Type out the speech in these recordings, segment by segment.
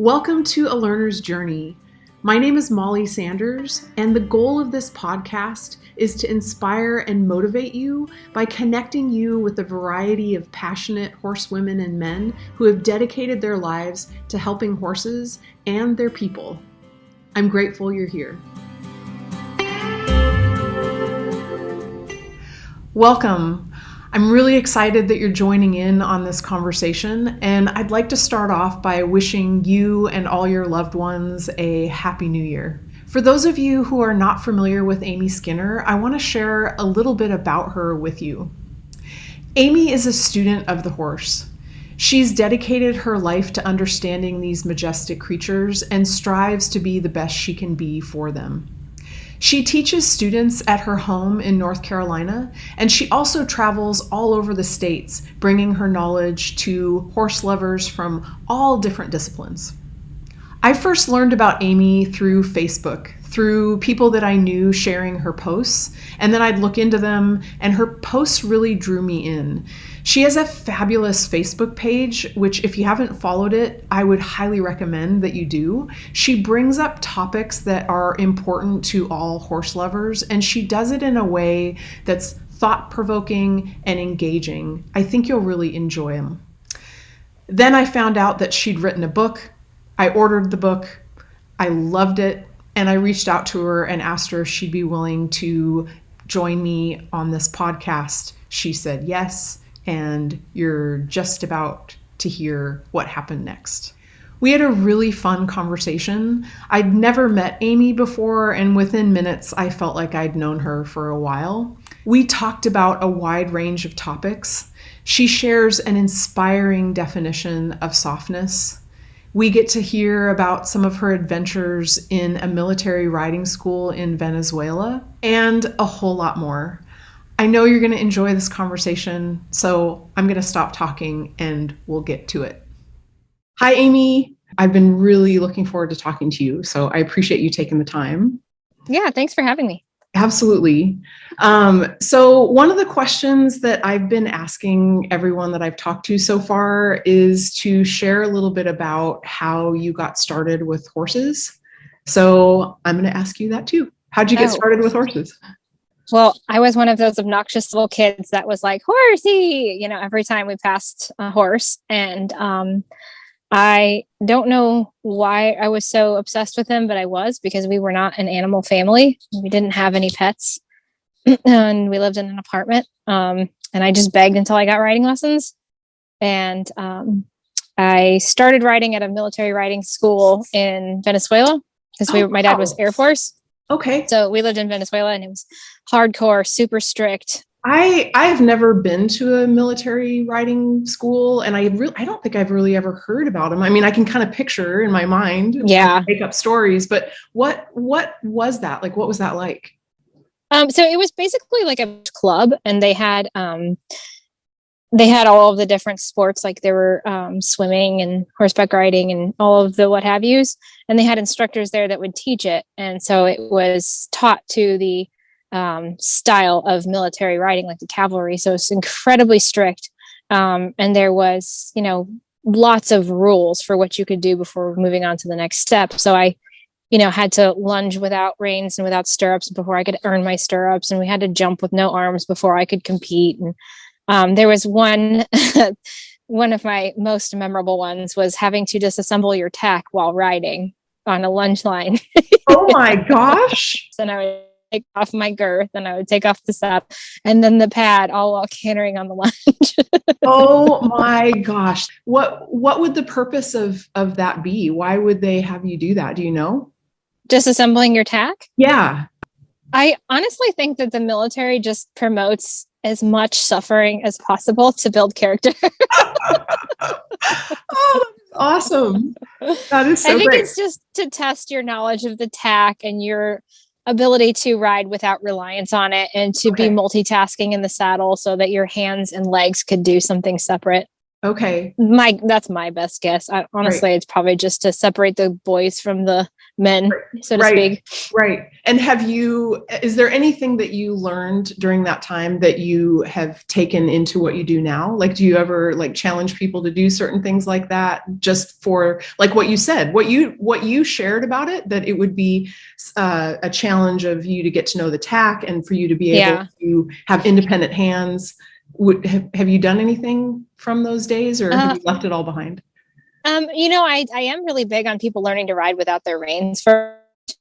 Welcome to A Learner's Journey. My name is Molly Sanders, and the goal of this podcast is to inspire and motivate you by connecting you with a variety of passionate horsewomen and men who have dedicated their lives to helping horses and their people. I'm grateful you're here. Welcome. I'm really excited that you're joining in on this conversation, and I'd like to start off by wishing you and all your loved ones a Happy New Year. For those of you who are not familiar with Amy Skinner, I want to share a little bit about her with you. Amy is a student of the horse. She's dedicated her life to understanding these majestic creatures and strives to be the best she can be for them. She teaches students at her home in North Carolina, and she also travels all over the states, bringing her knowledge to horse lovers from all different disciplines. I first learned about Amy through Facebook, through people that I knew sharing her posts, and then I'd look into them, and her posts really drew me in. She has a fabulous Facebook page, which if you haven't followed it, I would highly recommend that you do. She brings up topics that are important to all horse lovers, and she does it in a way that's thought-provoking and engaging. I think you'll really enjoy them. Then I found out that she'd written a book. I ordered the book. I loved it. And I reached out to her and asked her if she'd be willing to join me on this podcast. She said yes, and you're just about to hear what happened next. We had a really fun conversation. I'd never met Amy before, and within minutes, I felt like I'd known her for a while. We talked about a wide range of topics. She shares an inspiring definition of softness. We get to hear about some of her adventures in a military riding school in Venezuela and a whole lot more. I know you're going to enjoy this conversation, so I'm going to stop talking and we'll get to it. Hi, Amy. I've been really looking forward to talking to you, so I appreciate you taking the time. Yeah, thanks for having me. Absolutely. So one of the questions that I've been asking everyone that I've talked to so far is to share a little bit about how you got started with horses. So I'm going to ask you that too. How'd you get started with horses? Well, I was one of those obnoxious little kids that was like, horsey, every time we passed a horse. And I don't know why I was so obsessed with him, but I was, because we were not an animal family. We didn't have any pets and we lived in an apartment. And I just begged until I got riding lessons. And I started riding at a military riding school in Venezuela because my dad was Air Force. Okay. So we lived in Venezuela and it was hardcore, super strict. I've never been to a military riding school, and I don't think I've really ever heard about them. I mean, I can kind of picture in my mind, make up stories, but what was that like? What was that like? So it was basically like a club, and they had all of the different sports, like there were swimming and horseback riding and all of the what have yous, and they had instructors there that would teach it, and so it was taught to the style of military riding, like the cavalry. So it's incredibly strict. And there was, lots of rules for what you could do before moving on to the next step. So I, had to lunge without reins and without stirrups before I could earn my stirrups. And we had to jump with no arms before I could compete. And there was one of my most memorable ones was having to disassemble your tack while riding on a lunge line. Oh my gosh. And I would take off my girth and I would take off the strap and then the pad, all while cantering on the lunge. Oh my gosh. What would the purpose of that be? Why would they have you do that? Do you know? Disassembling your tack? Yeah. I honestly think that the military just promotes as much suffering as possible to build character. Oh, awesome. That is so I think great. It's just to test your knowledge of the tack and your ability to ride without reliance on it, and to be multitasking in the saddle so that your hands and legs could do something separate. Okay. That's my best guess. Right. Honestly, it's probably just to separate the boys from the men, so to Right. speak. Right. And is there anything that you learned during that time that you have taken into what you do now? Like, do you ever like challenge people to do certain things like that just for like what you said, what you shared about it, that it would be a challenge of you to get to know the tack and for you to be able to have independent hands. Have you done anything from those days, or have you left it all behind? I am really big on people learning to ride without their reins.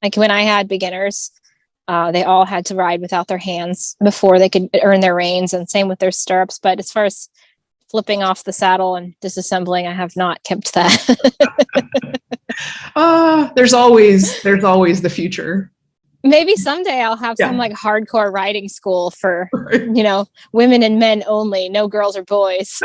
Like when I had beginners, they all had to ride without their hands before they could earn their reins, and same with their stirrups. But as far as flipping off the saddle and disassembling, I have not kept that. There's always the future. Maybe someday I'll have some like hardcore riding school for, women and men only, no girls or boys.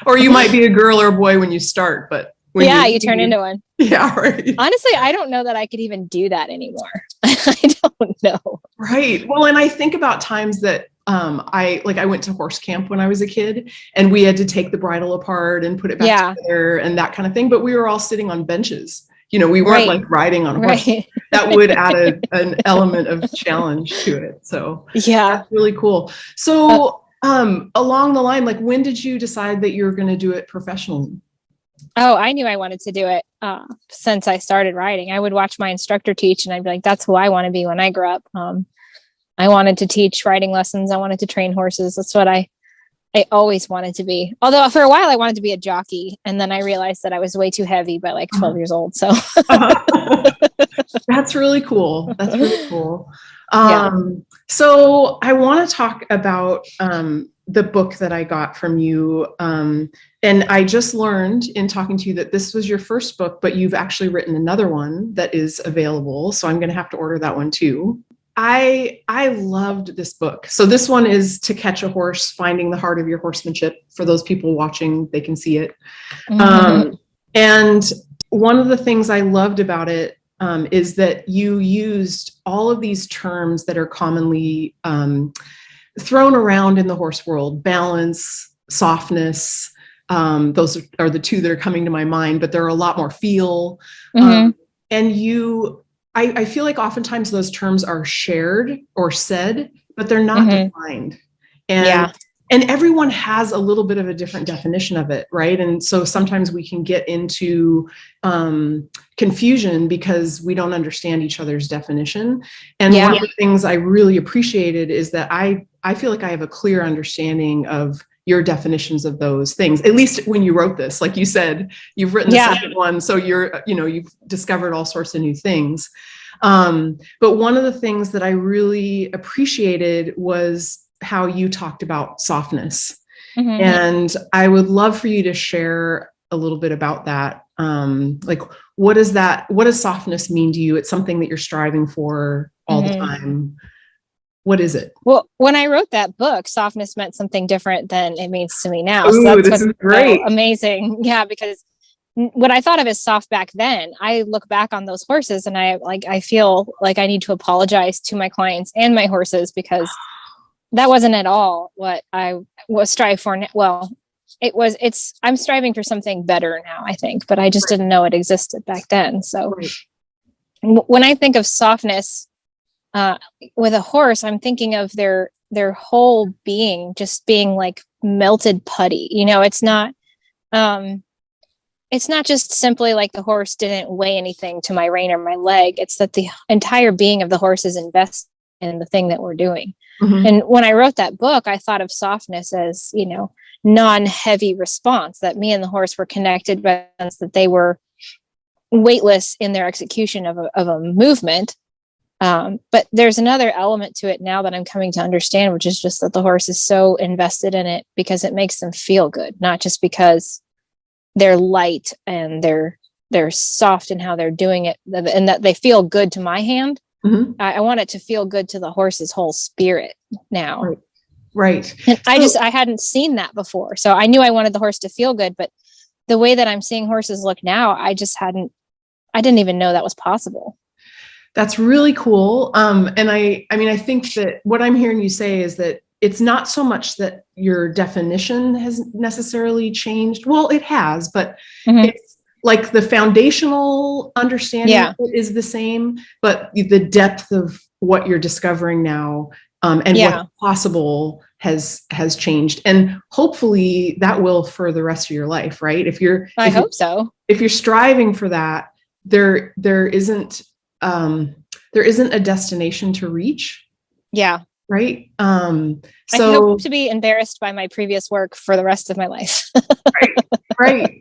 Or you might be a girl or a boy when you start, but when you turn into one. Yeah, right. Honestly, I don't know that I could even do that anymore. I don't know. Right. Well, and I think about times that I went to horse camp when I was a kid, and we had to take the bridle apart and put it back together and that kind of thing. But we were all sitting on benches. We weren't like riding on horses. Right. That would add an element of challenge to it. So that's really cool. So along the line, like, when did you decide that you were going to do it professionally? Oh, I knew I wanted to do it since I started riding. I would watch my instructor teach, and I'd be like, that's who I want to be when I grow up. I wanted to teach riding lessons. I wanted to train horses. That's what I always wanted to be. Although for a while I wanted to be a jockey, and then I realized that I was way too heavy by like 12 years old. So that's really cool. That's really cool. So I want to talk about the book that I got from you. And I just learned in talking to you that this was your first book, but you've actually written another one that is available. So I'm going to have to order that one too. I loved this book. So this one is To Catch a Horse, Finding the Heart of Your Horsemanship. For those people watching, they can see it. Mm-hmm. And one of the things I loved about it is that you used all of these terms that are commonly thrown around in the horse world: balance, softness. Those are the two that are coming to my mind, but there are a lot more: feel. Mm-hmm. And I feel like oftentimes those terms are shared or said, but they're not defined. And everyone has a little bit of a different definition of it, right? And so sometimes we can get into confusion because we don't understand each other's definition. And one of the things I really appreciated is that I feel like I have a clear understanding of your definitions of those things, at least when you wrote this. Like you said, you've written the second one, so you've discovered all sorts of new things. But one of the things that I really appreciated was how you talked about softness. Mm-hmm. And I would love for you to share a little bit about that. Like, what does softness mean to you? It's something that you're striving for all the time. What is it? Well, when I wrote that book, softness meant something different than it means to me now. Ooh, so this is great. Amazing. Yeah, because what I thought of as soft back then, I look back on those horses and I feel like I need to apologize to my clients and my horses, because that wasn't at all what I was striving for. Well, I'm striving for something better now, I think, but I just didn't know it existed back then. So when I think of softness, with a horse, I'm thinking of their whole being just being like melted putty. It's not just simply like the horse didn't weigh anything to my rein or my leg. It's that the entire being of the horse is invested in the thing that we're doing. Mm-hmm. And when I wrote that book, I thought of softness as, non-heavy response, that me and the horse were connected, but that they were weightless in their execution of a movement. But there's another element to it now that I'm coming to understand, which is just that the horse is so invested in it because it makes them feel good, not just because they're light and they're soft in how they're doing it, and that they feel good to my hand. Mm-hmm. I want it to feel good to the horse's whole spirit now. Right. And I hadn't seen that before. So I knew I wanted the horse to feel good, but the way that I'm seeing horses look now, I didn't even know that was possible. That's really cool. And I think that what I'm hearing you say is that it's not so much that your definition has necessarily changed. Well, it has, but it's like the foundational understanding of it is the same, but the depth of what you're discovering now, and what's possible has changed. And hopefully that will for the rest of your life, right? I hope so. If you're striving for that, there isn't a destination to reach. Yeah. Right. I hope to be embarrassed by my previous work for the rest of my life. Right.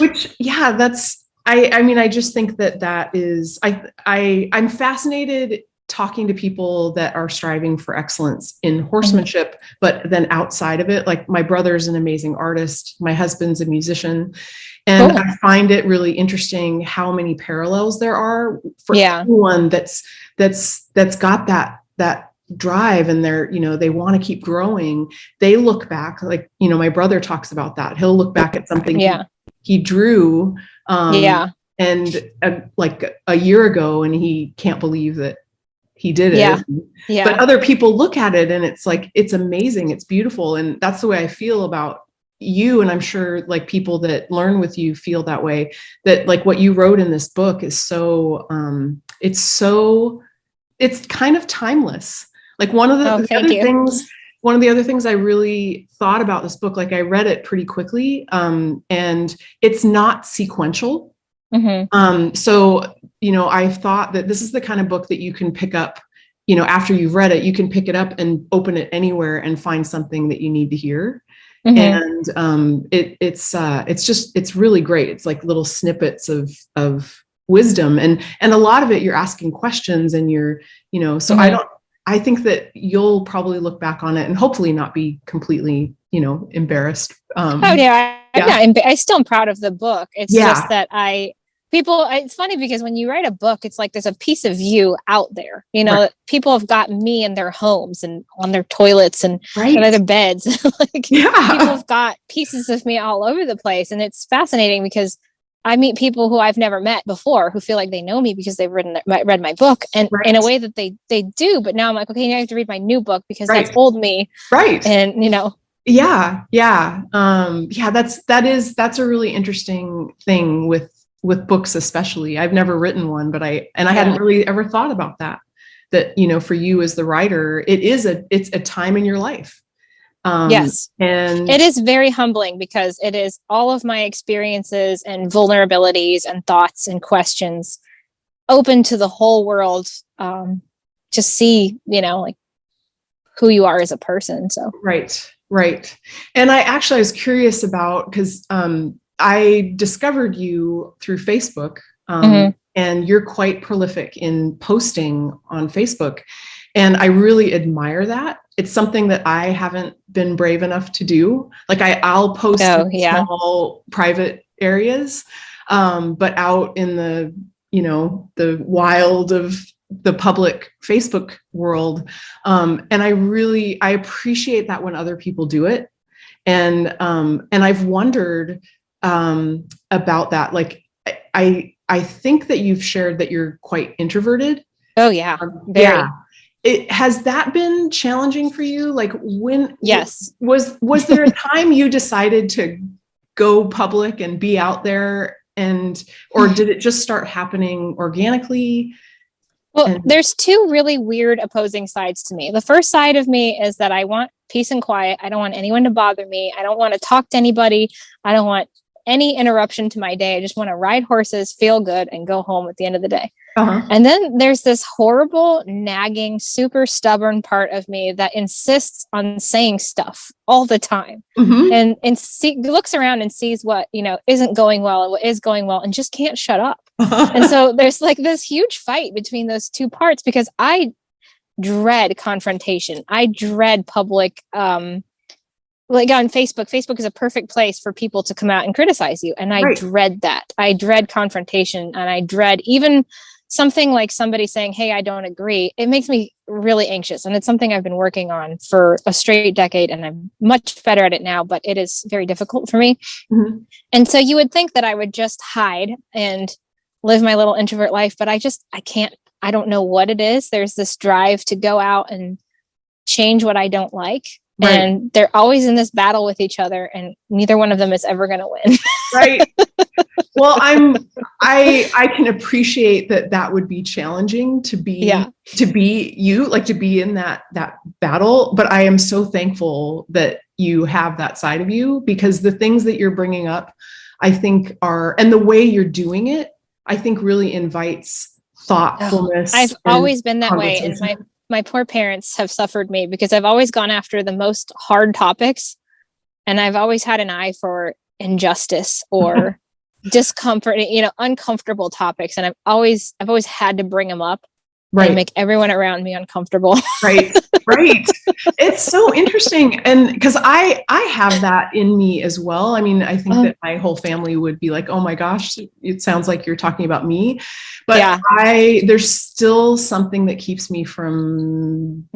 Which, that's, I mean, I just think that is, I'm fascinated talking to people that are striving for excellence in horsemanship, but then outside of it, like my brother's an amazing artist. My husband's a musician. And I find it really interesting how many parallels there are for anyone that's got that drive, and they want to keep growing. They look back, like, my brother talks about that. He'll look back at something he drew, and like a year ago, and he can't believe that he did it. But other people look at it and it's like, it's amazing. It's beautiful. And that's the way I feel about you. And I'm sure like people that learn with you feel that way, that like what you wrote in this book is so, it's kind of timeless. Like one of the other things I really thought about this book, like I read it pretty quickly, and it's not sequential. So, I've thought that this is the kind of book that you can pick up, after you've read it, you can pick it up and open it anywhere and find something that you need to hear. And it's really great. It's like little snippets of wisdom, and a lot of it you're asking questions, and so I think that you'll probably look back on it and hopefully not be completely, embarrassed. I still am proud of the book. It's just that it's funny because when you write a book, it's like there's a piece of you out there. People have got me in their homes and on their toilets and on their beds. People have got pieces of me all over the place. And it's fascinating because I meet people who I've never met before who feel like they know me because they've read my book, and in a way that they do. But now I'm like, okay, now I have to read my new book because that's old me. Right. And, that's a really interesting thing with books, especially. I've never written one, but I hadn't really ever thought about that, for you as the writer, it's a time in your life. Yes. And it is very humbling because it is all of my experiences and vulnerabilities and thoughts and questions open to the whole world, to see, like who you are as a person. So. Right. And I was curious about, because I discovered you through Facebook, and you're quite prolific in posting on Facebook. And I really admire that. It's something that I haven't been brave enough to do. Like I'll post in small private areas, but out in the wild of the public Facebook world. And I appreciate that when other people do it. And I've wondered about that. Like I think that you've shared that you're quite introverted. Oh yeah. Very. Has that been challenging for you? Like yes. Was there a time you decided to go public and be out there, or did it just start happening organically? Well, there's two really weird opposing sides to me. The first side of me is that I want peace and quiet. I don't want anyone to bother me. I don't want to talk to anybody. I don't want any interruption to my day. I just want to ride horses, feel good, and go home at the end of the day. And then there's this horrible, nagging, super stubborn part of me that insists on saying stuff all the time, and looks around and sees what isn't going well and what is going well, and just can't shut up. And so there's like this huge fight between those two parts because I dread confrontation. I dread public. Like on Facebook is a perfect place for people to come out and criticize you. And I dread that. I dread confrontation, and I dread even something like somebody saying, hey, I don't agree. It makes me really anxious. And it's something I've been working on for a straight decade, and I'm much better at it now, but it is very difficult for me. And so you would think that I would just hide and live my little introvert life, but I can't. I don't know what it is. There's this drive to go out and change what I don't like. Right. And they're always in this battle with each other, and neither one of them is ever going to win. Right. Well, I can appreciate that would be challenging to be you, like to be in that battle. But I am so thankful that you have that side of you, because the things that you're bringing up, I think and the way you're doing it, I think really invites thoughtfulness. I've always been that way. And my poor parents have suffered me, because I've always gone after the most hard topics. And I've always had an eye for injustice or discomfort, uncomfortable topics. And I've always had to bring them up, right, and make everyone around me uncomfortable. Right. Right. It's so interesting. And because I have that in me as well. I mean, I think that my whole family would be like, oh my gosh, it sounds like you're talking about me. But there's still something that keeps me from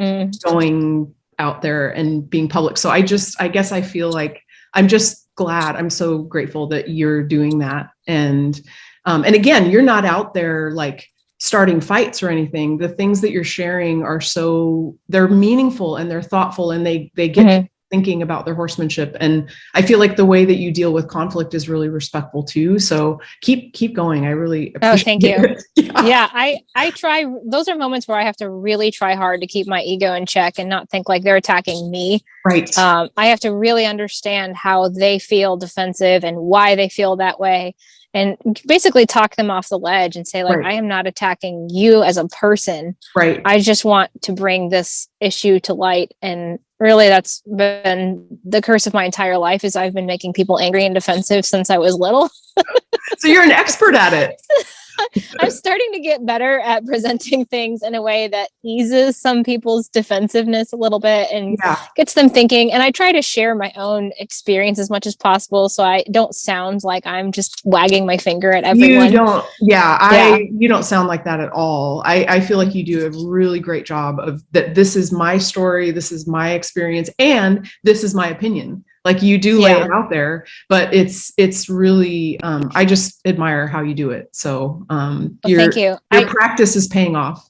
going out there and being public. So I guess I feel like I'm just glad. I'm so grateful that you're doing that. And again, you're not out there like starting fights or anything. The things that you're sharing they're meaningful and they're thoughtful, and they get thinking about their horsemanship. And I feel like the way that you deal with conflict is really respectful too. So keep going. I really appreciate it. Yeah. I try. Those are moments where I have to really try hard to keep my ego in check and not think like they're attacking me. Right. I have to really understand how they feel defensive and why they feel that way, and basically talk them off the ledge and say, like, I am not attacking you as a person. Right. I just want to bring this issue to light. And really, that's been the curse of my entire life, is I've been making people angry and defensive since I was little. So you're an expert at it. I'm starting to get better at presenting things in a way that eases some people's defensiveness a little bit and gets them thinking. And I try to share my own experience as much as possible, so I don't sound like I'm just wagging my finger at everyone. You don't. You don't sound like that at all. I feel like you do a really great job of that. This is my story. This is my experience. And this is my opinion. Like, you do lay it out there, but it's really, I just admire how you do it. So thank you. Your practice is paying off.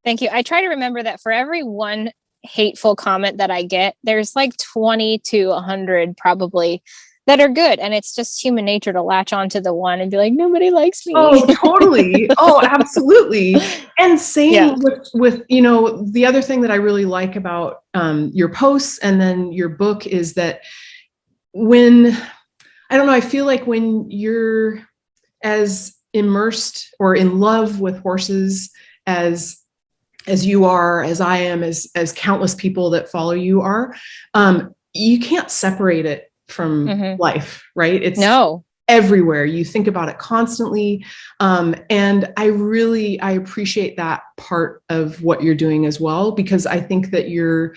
Thank you. I try to remember that for every one hateful comment that I get, there's like 20 to 100 probably that are good. And it's just human nature to latch onto the one and be like, nobody likes me. Oh, totally. Oh, absolutely. And same with, the other thing that I really like about your posts and then your book is that I feel like when you're as immersed or in love with horses as you are, as I am, as countless people that follow you are, you can't separate it from life, right? It's everywhere. You think about it constantly. And I appreciate that part of what you're doing as well, because I think that you're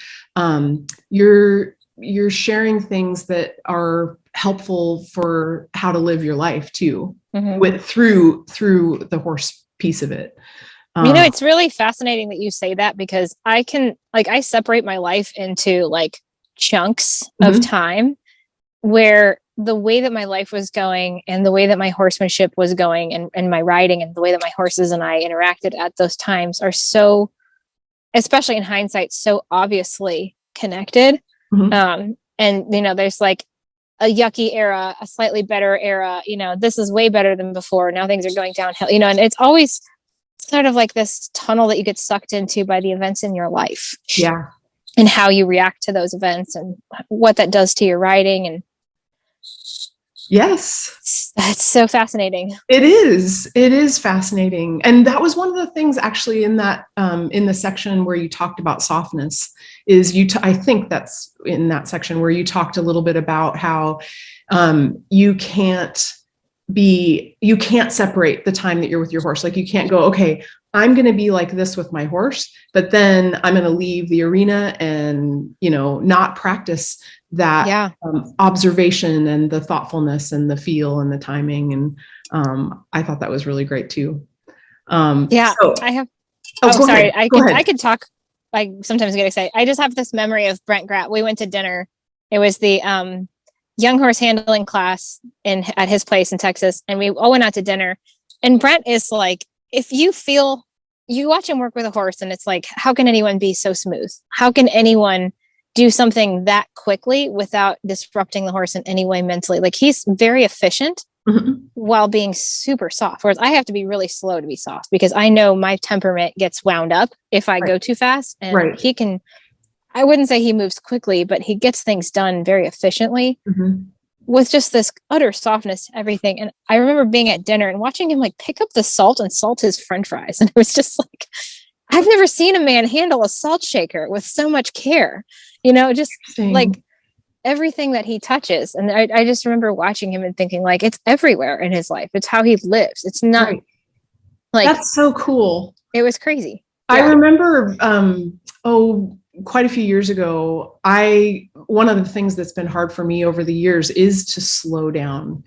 sharing things that are helpful for how to live your life too, through the horse piece of it. It's really fascinating that you say that, because I separate my life into like chunks of time, where the way that my life was going and the way that my horsemanship was going and my riding and the way that my horses and I interacted at those times are so, especially in hindsight, so obviously connected. And, there's like a yucky era, a slightly better era, this is way better than before. Now things are going downhill, and it's always sort of like this tunnel that you get sucked into by the events in your life. Yeah. And how you react to those events and what that does to your riding. And yes, that's so fascinating. It is fascinating. And that was one of the things actually in that, in the section where you talked about softness is I think that's in that section where you talked a little bit about how, you can't separate the time that you're with your horse. Like, you can't go, okay, I'm going to be like this with my horse, but then I'm going to leave the arena and, not practice that observation and the thoughtfulness and the feel and the timing. And I thought that was really great too. I have. Sorry. I could talk. I sometimes get excited. I just have this memory of Brent Grout. We went to dinner. It was the young horse handling class at his place in Texas, and we all went out to dinner. And Brent is like, if you feel you watch him work with a horse and it's like, how can anyone be so smooth? How can anyone do something that quickly without disrupting the horse in any way mentally? Like, he's very efficient while being super soft. Whereas I have to be really slow to be soft, because I know my temperament gets wound up if I go too fast. And he can, I wouldn't say he moves quickly, but he gets things done very efficiently with just this utter softness, everything. And I remember being at dinner and watching him like pick up the salt and salt his French fries. And it was just like, I've never seen a man handle a salt shaker with so much care, just like everything that he touches. And I just remember watching him and thinking, like, it's everywhere in his life. It's how he lives. It's not like, that's so cool. It was crazy. I remember, quite a few years ago, one of the things that's been hard for me over the years is to slow down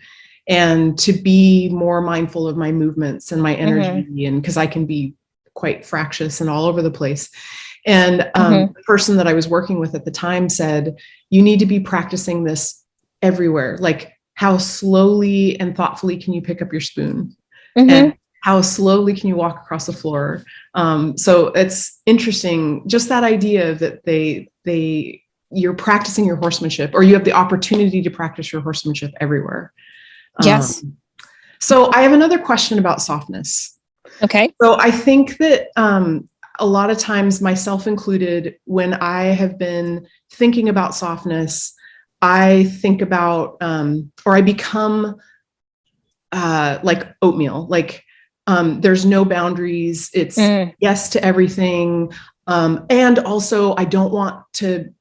and to be more mindful of my movements and my energy. And because I can be quite fractious and all over the place. And the person that I was working with at the time said, you need to be practicing this everywhere. Like, how slowly and thoughtfully can you pick up your spoon? And how slowly can you walk across the floor? So it's interesting, just that idea that you're practicing your horsemanship, or you have the opportunity to practice your horsemanship everywhere. Yes. So I have another question about softness. Okay. So I think that a lot of times, myself included, when I have been thinking about softness, I think about, or I become like oatmeal, like, there's no boundaries. It's yes to everything. And also, I don't want to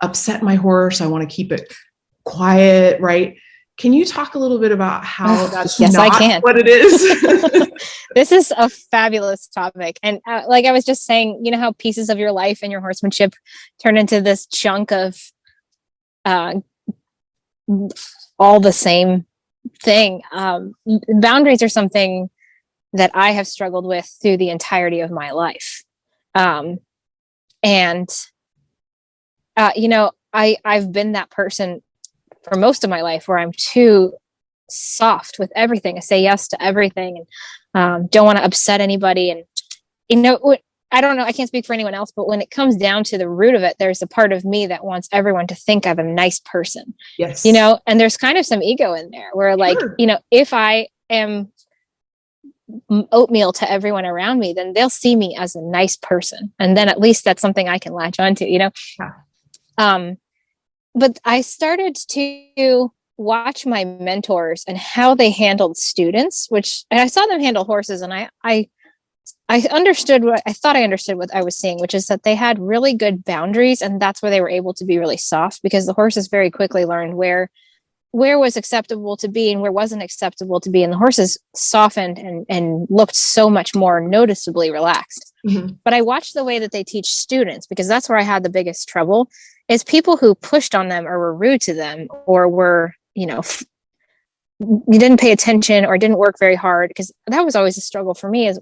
upset my horse. I want to keep it quiet. Right. Can you talk a little bit about how that's not what it is? This is a fabulous topic. And like I was just saying, how pieces of your life and your horsemanship turn into this chunk of all the same thing. Boundaries are something that I have struggled with through the entirety of my life. I've been that person for most of my life where I'm too soft with everything. I say yes to everything, and don't want to upset anybody. And, I don't know, I can't speak for anyone else, but when it comes down to the root of it, there's a part of me that wants everyone to think I'm a nice person. Yes. And there's kind of some ego in there where, like, if I am oatmeal to everyone around me, then they'll see me as a nice person. And then at least that's something I can latch onto, But I started to watch my mentors and how they handled students, and I saw them handle horses, and I understood I thought I understood what I was seeing, which is that they had really good boundaries, and that's where they were able to be really soft, because the horses very quickly learned where was acceptable to be and where wasn't acceptable to be. And the horses softened and looked so much more noticeably relaxed. But I watched the way that they teach students, because that's where I had the biggest trouble, is people who pushed on them or were rude to them or were, you didn't pay attention or didn't work very hard. Because that was always a struggle for me, is,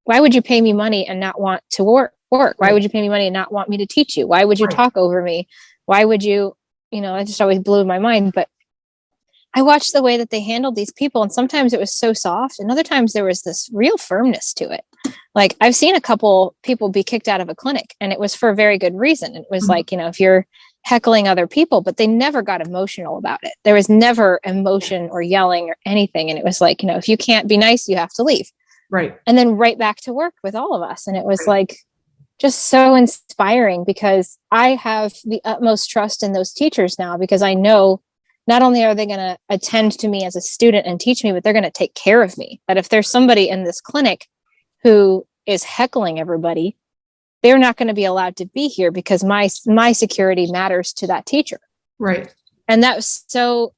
why would you pay me money and not want to work? Why would you pay me money and not want me to teach you? Why would you talk over me? Why would you, it just always blew my mind. But I watched the way that they handled these people, and sometimes it was so soft, and other times there was this real firmness to it. Like, I've seen a couple people be kicked out of a clinic, and it was for a very good reason. It was like, if you're heckling other people, but they never got emotional about it. There was never emotion or yelling or anything. And it was like, if you can't be nice, you have to leave. Right. And then right back to work with all of us. And it was like, just so inspiring, because I have the utmost trust in those teachers now, because I know not only are they going to attend to me as a student and teach me, but they're going to take care of me. That if there's somebody in this clinic who is heckling everybody, they're not going to be allowed to be here, because my security matters to that teacher. Right. And that was so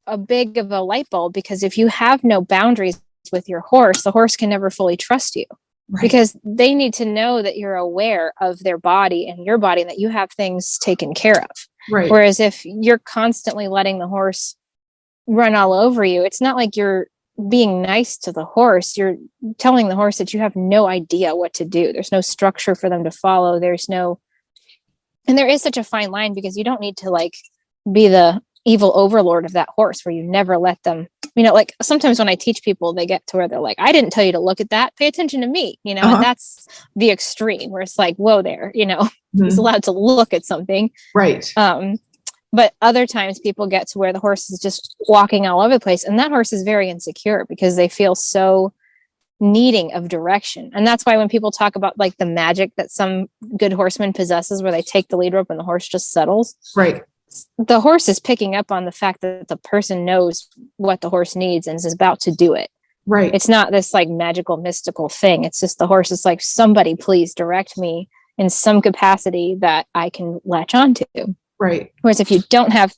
a big of a light bulb, because if you have no boundaries with your horse, the horse can never fully trust you. Right. Because they need to know that you're aware of their body and your body, and that you have things taken care of. Right. Whereas if you're constantly letting the horse run all over you, it's not like you're being nice to the horse. You're telling the horse that you have no idea what to do. There's no structure for them to follow. And there is such a fine line, because you don't need to like be the evil overlord of that horse where you never let them like sometimes when I teach people, they get to where they're like, I didn't tell you to look at that. Pay attention to me, and that's the extreme where it's like, whoa there, he's allowed to look at something. Right. But other times people get to where the horse is just walking all over the place. And that horse is very insecure because they feel so needing of direction. And that's why when people talk about like the magic that some good horseman possesses, where they take the lead rope and the horse just settles. Right. The horse is picking up on the fact that the person knows what the horse needs and is about to do it. Right. It's not this like magical, mystical thing. It's just the horse is like, somebody please direct me in some capacity that I can latch onto. Right. Whereas if you don't have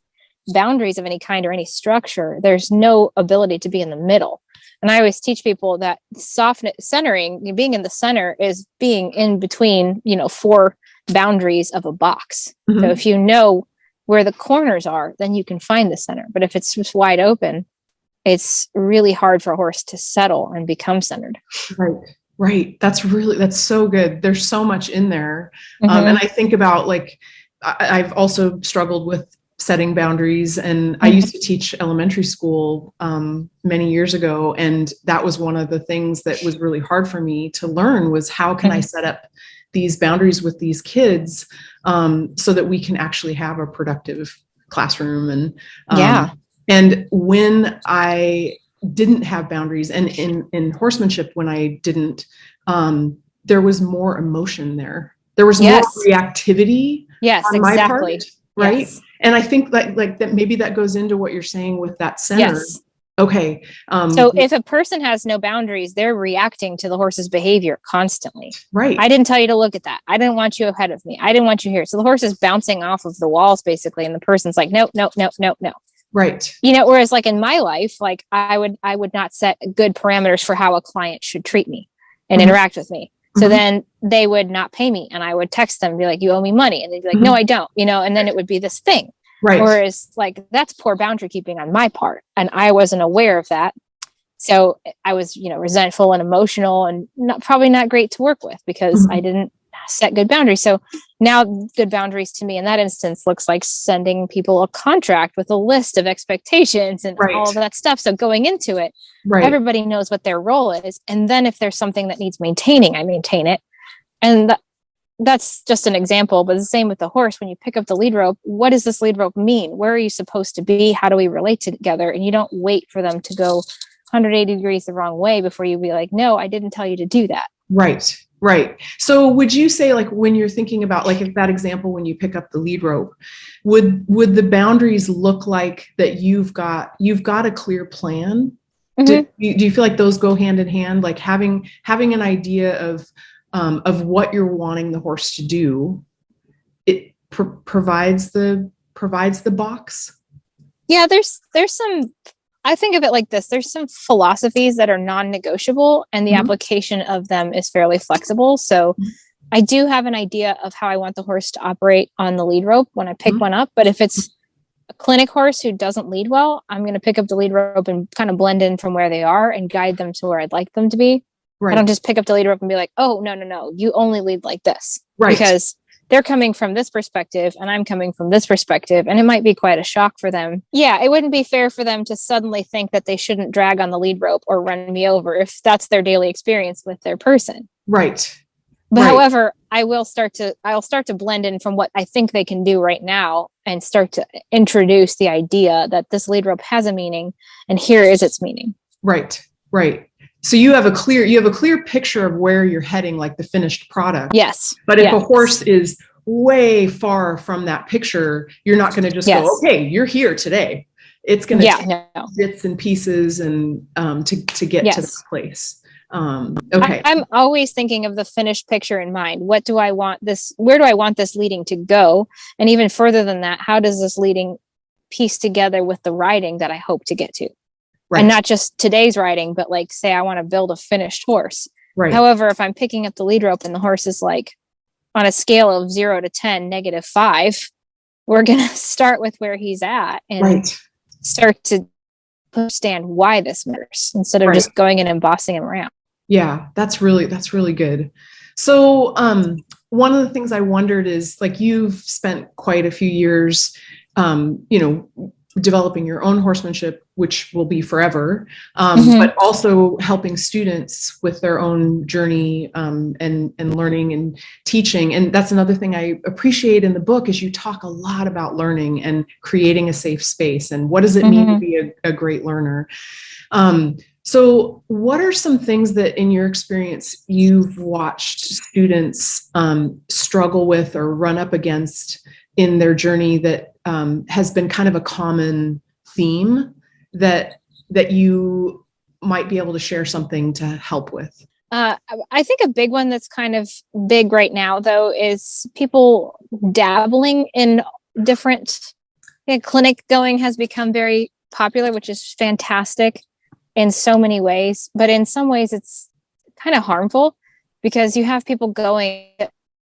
boundaries of any kind or any structure, there's no ability to be in the middle. And I always teach people that softness, centering, being in the center is being in between, 4 boundaries of a box. Mm-hmm. So if you know where the corners are, then you can find the center. But if it's just wide open, it's really hard for a horse to settle and become centered. Right. Right. That's so good. There's so much in there. And I think about like, I've also struggled with setting boundaries, and I used to teach elementary school many years ago. And that was one of the things that was really hard for me to learn, was how can I set up these boundaries with these kids so that we can actually have a productive classroom. And when I didn't have boundaries, and in horsemanship, when I didn't, there was more emotion there. There was more reactivity. Yes, on exactly. My part, right? Yes. And I think like that maybe that goes into what you're saying with that center. Yes. Okay. So if a person has no boundaries, they're reacting to the horse's behavior constantly. Right. I didn't tell you to look at that. I didn't want you ahead of me. I didn't want you here. So the horse is bouncing off of the walls basically. And the person's like, no. Right. Whereas like in my life, like I would not set good parameters for how a client should treat me and interact with me. So then they would not pay me, and I would text them and be like, you owe me money. And they'd be like, no, I don't, and then it would be this thing. Right. Whereas like that's poor boundary keeping on my part. And I wasn't aware of that. So I was, resentful and emotional and probably not great to work with because I didn't set good boundaries. So now good boundaries to me in that instance looks like sending people a contract with a list of expectations and all of that stuff. So going into it, everybody knows what their role is. And then if there's something that needs maintaining, I maintain it. And that's just an example, but the same with the horse. When you pick up the lead rope, what does this lead rope mean? Where are you supposed to be? How do we relate together? And you don't wait for them to go 180 degrees the wrong way before you be like, no, I didn't tell you to do that. Right. Right. So would you say, like, when you're thinking about like that example, when you pick up the lead rope, would the boundaries look like that you've got a clear plan? Do you feel like those go hand in hand? Like having an idea of what you're wanting the horse to do, it provides the box. Yeah, there's some, I think of it like this. There's some philosophies that are non-negotiable and the application of them is fairly flexible. So I do have an idea of how I want the horse to operate on the lead rope when I pick one up. But if it's a clinic horse who doesn't lead well, I'm going to pick up the lead rope and kind of blend in from where they are and guide them to where I'd like them to be. Right. I don't just pick up the lead rope and be like, oh, no, you only lead like this. Right. Because they're coming from this perspective and I'm coming from this perspective. And it might be quite a shock for them. Yeah, it wouldn't be fair for them to suddenly think that they shouldn't drag on the lead rope or run me over if that's their daily experience with their person. Right. But however, I'll start to blend in from what I think they can do right now and start to introduce the idea that this lead rope has a meaning and here is its meaning. Right. Right. So you have a clear picture of where you're heading, like the finished product. Yes. But if a horse is way far from that picture, you're not going to just go, okay, you're here today. It's going to take bits and pieces and to get to that place. Okay. I'm always thinking of the finished picture in mind. What do I want where do I want this leading to go? And even further than that, how does this leading piece together with the riding that I hope to get to? Right. And not just today's riding, but like, say I want to build a finished horse. Right. However, if I'm picking up the lead rope and the horse is like on a scale of 0 to 10, -5, we're going to start with where he's at and start to understand why this matters instead of just going in and bossing him around. Yeah, that's really good. So one of the things I wondered is, like, you've spent quite a few years, developing your own horsemanship, which will be forever, Mm-hmm. but also helping students with their own journey, and learning and teaching. And that's another thing I appreciate in the book is you talk a lot about learning and creating a safe space and what does it mean to be a great learner. So what are some things that in your experience you've watched students struggle with or run up against in their journey that has been kind of a common theme that you might be able to share something to help with? I think a big one that's kind of big right now, though, is people dabbling in different clinic going has become very popular, which is fantastic in so many ways. But in some ways, it's kind of harmful because you have people going,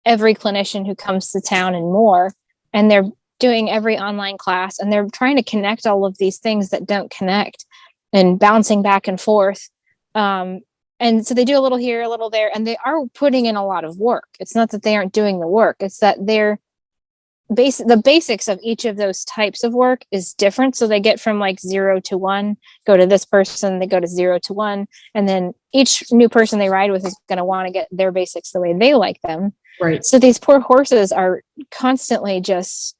every clinician who comes to town and more, and they're doing every online class and they're trying to connect all of these things that don't connect and bouncing back and forth. And so they do a little here, a little there, and they are putting in a lot of work. It's not that they aren't doing the work. It's that the basics of each of those types of work is different. So they get from like 0 to 1, go to this person, they go to 0 to 1. And then each new person they ride with is going to want to get their basics the way they like them. Right. So these poor horses are constantly just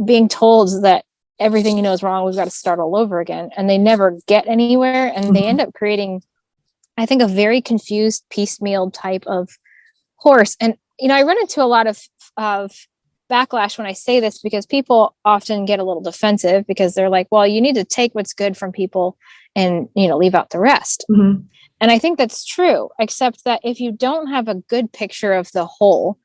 being told that everything you know is wrong. We've got to start all over again. And they never get anywhere. And they end up creating, I think, a very confused piecemeal type of horse. And, I run into a lot of backlash when I say this because people often get a little defensive because they're like, well, you need to take what's good from people and, leave out the rest. Mm-hmm. And I think that's true, except that if you don't have a good picture of the whole,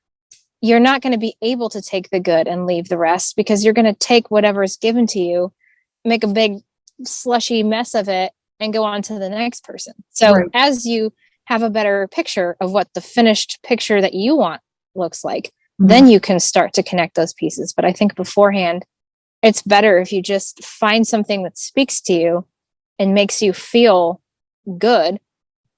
you're not going to be able to take the good and leave the rest because you're going to take whatever is given to you, make a big slushy mess of it, and go on to the next person. So as you have a better picture of what the finished picture that you want looks like, then you can start to connect those pieces. But I think beforehand, it's better if you just find something that speaks to you and makes you feel good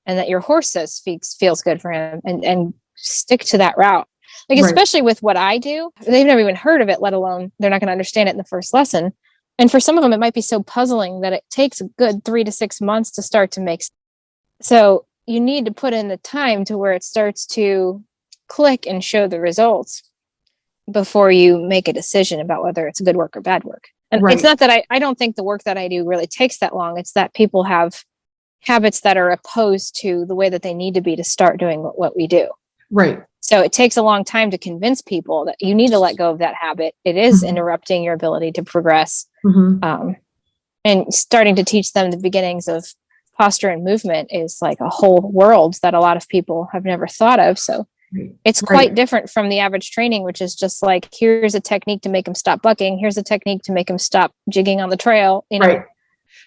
and that your horse says feels good for him and stick to that route. Like, especially with what I do, they've never even heard of it, let alone they're not going to understand it in the first lesson. And for some of them, it might be so puzzling that it takes a good 3 to 6 months to start to make sense. So you need to put in the time to where it starts to click and show the results before you make a decision about whether it's good work or bad work. And it's not that I don't think the work that I do really takes that long. It's that people have habits that are opposed to the way that they need to be to start doing what we do. Right. So it takes a long time to convince people that you need to let go of that habit. It is interrupting your ability to progress. And starting to teach them the beginnings of posture and movement is like a whole world that a lot of people have never thought of. So it's quite different from the average training, which is just like, here's a technique to make them stop bucking. Here's a technique to make them stop jigging on the trail. Right.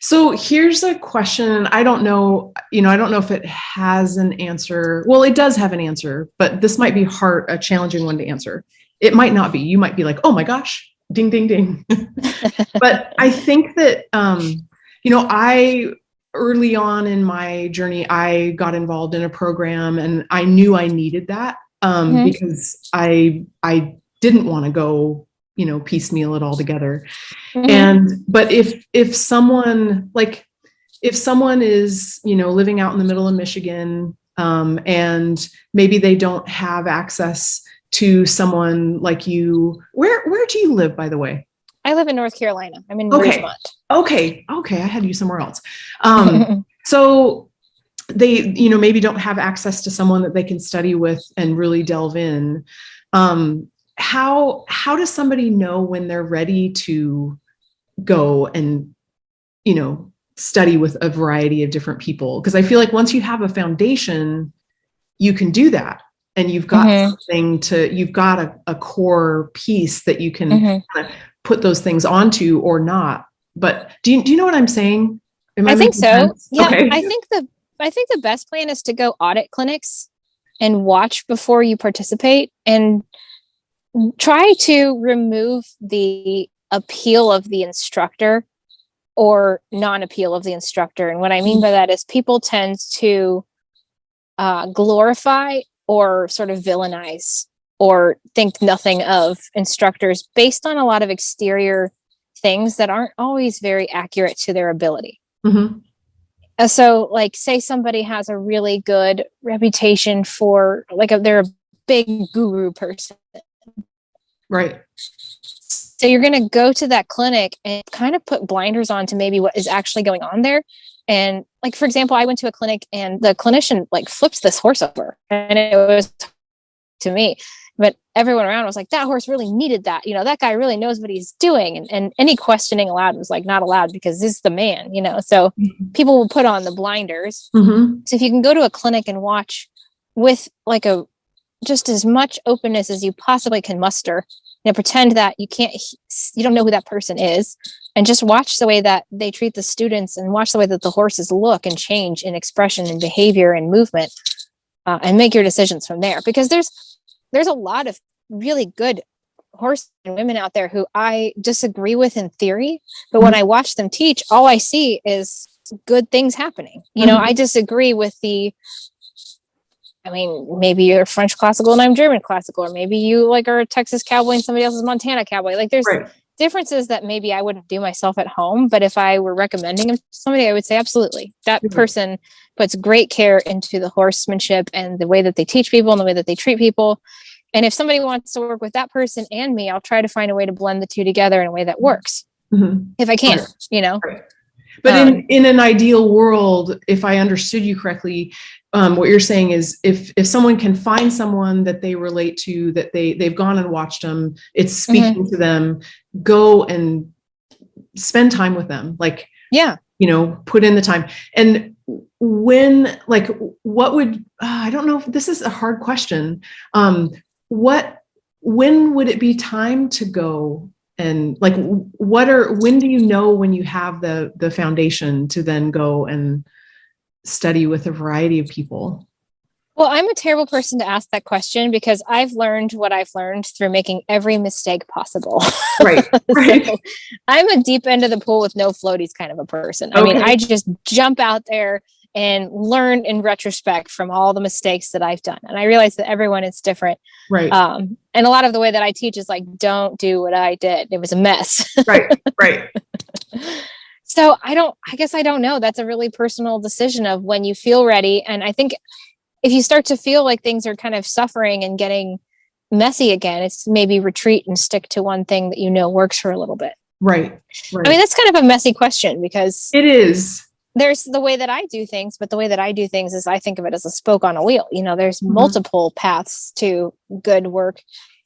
So here's a question. I don't know if it has an answer. Well, it does have an answer, but this might be a challenging one to answer. It might not be. You might be like, oh my gosh, ding, ding, ding. But I think that, early on in my journey, I got involved in a program and I knew I needed that because I didn't want to go, piecemeal it all together. But if someone is, living out in the middle of Michigan, and maybe they don't have access to someone like you, where do you live, by the way? I live in North Carolina. I'm in Ridgemont. Okay. I had you somewhere else. So they, maybe don't have access to someone that they can study with and really delve in. How does somebody know when they're ready to go and, study with a variety of different people? Because I feel like once you have a foundation, you can do that. And you've got you've got a core piece that you can kind of put those things onto or not. But do you know what I'm saying? I think so. Sense? Yeah. Okay. I think the best plan is to go audit clinics and watch before you participate and try to remove the appeal of the instructor or non-appeal of the instructor. And what I mean by that is people tend to glorify or sort of villainize or think nothing of instructors based on a lot of exterior things that aren't always very accurate to their ability. Mm-hmm. So like, say somebody has a really good reputation for like, they're a big guru person. Right. So you're going to go to that clinic and kind of put blinders on to maybe what is actually going on there. And like, for example, I went to a clinic and the clinician like flips this horse over, and it was to me, but everyone around was like, that horse really needed that. You know, that guy really knows what he's doing. And any questioning allowed was like not allowed, because this is the man, you know, so people will put on the blinders. Mm-hmm. So if you can go to a clinic and watch with like just as much openness as you possibly can muster, you know, pretend that you don't know who that person is, and just watch the way that they treat the students, and watch the way that the horses look and change in expression and behavior and movement, and make your decisions from there. Because there's a lot of really good horse and women out there who I disagree with in theory, but when I watch them teach, all I see is good things happening. You know, I disagree with maybe you're French classical and I'm German classical, or maybe you like are a Texas cowboy and somebody else is Montana cowboy. Like there's differences that maybe I wouldn't do myself at home, but if I were recommending them to somebody, I would say, absolutely. That person puts great care into the horsemanship and the way that they teach people and the way that they treat people. And if somebody wants to work with that person and me, I'll try to find a way to blend the two together in a way that works. If I can, you know. But in an ideal world, if I understood you correctly, what you're saying is if someone can find someone that they relate to, that they've gone and watched them, it's speaking to them, go and spend time with them. Like, you know, put in the time. And when, like, what would, I don't know if this is a hard question. When would it be time to go? And like, when do you know when you have the foundation to then go and study with a variety of people? Well, I'm a terrible person to ask that question, because I've learned what I've learned through making every mistake possible. Right. So I'm a deep end of the pool with no floaties kind of a person. I mean, I just jump out there and learn in retrospect from all the mistakes that I've done. And I realize that everyone is different. Right. And a lot of the way that I teach is like, don't do what I did. It was a mess. Right. So I guess I don't know. That's a really personal decision of when you feel ready. And I think if you start to feel like things are kind of suffering and getting messy again, it's maybe retreat and stick to one thing that you know works for a little bit. Right. I mean, that's kind of a messy question, because it is. There's the way that I do things, but the way that I do things is I think of it as a spoke on a wheel. You know, there's multiple paths to good work.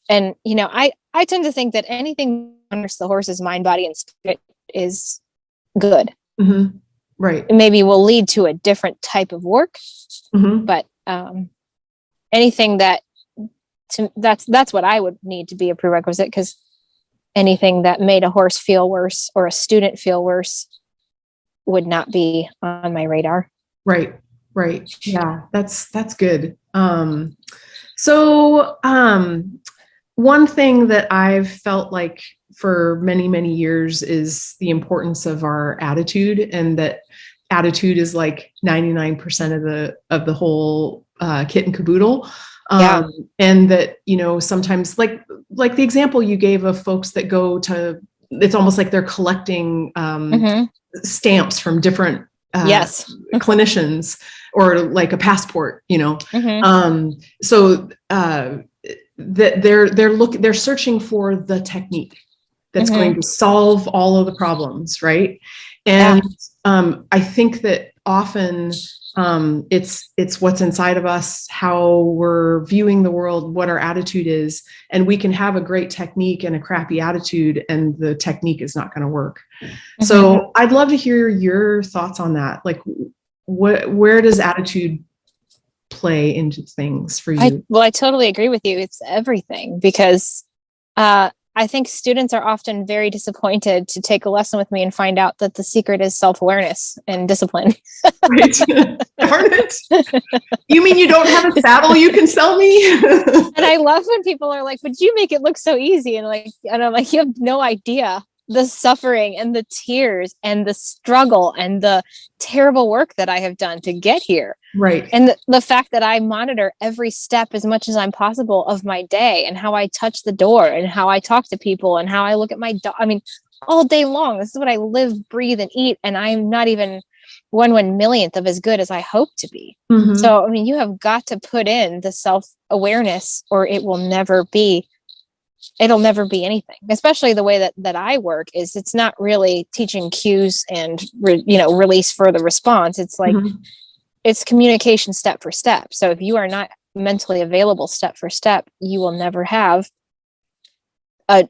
And, you know, I tend to think that anything under the horse's mind, body, and spirit is good. Right. It maybe will lead to a different type of work, but anything that's what I would need to be a prerequisite, because anything that made a horse feel worse or a student feel worse would not be on my radar. Right. Yeah, that's good. So one thing that I've felt like for many, many years is the importance of our attitude, and that attitude is like 99% of the whole kit and caboodle. And that, you know, sometimes like the example you gave of folks that go to, it's almost like they're collecting stamps from different clinicians, or like a passport, you know. So that they're searching for the technique that's going to solve all of the problems, right? And I think that often it's what's inside of us, how we're viewing the world, what our attitude is, and we can have a great technique and a crappy attitude, and the technique is not going to work. So I'd love to hear your thoughts on that. Like, where does attitude play into things for you? I totally agree with you. It's everything, because I think students are often very disappointed to take a lesson with me and find out that the secret is self-awareness and discipline. Right. Darn it. You mean you don't have a saddle you can sell me? And I love when people are like, but you make it look so easy. And I'm like, you have no idea the suffering and the tears and the struggle and the terrible work that I have done to get here. Right. And the fact that I monitor every step as much as I'm possible of my day, and how I touch the door, and how I talk to people, and how I look at my dog. I mean, all day long, this is what I live, breathe, and eat. And I'm not even 1/1 millionth of as good as I hope to be. Mm-hmm. So, I mean, you have got to put in the self-awareness, or it'll never be anything. Especially the way that I work is, it's not really teaching cues and release for the response. It's like, Mm-hmm. it's communication step for step. So if you are not mentally available step for step, you will never have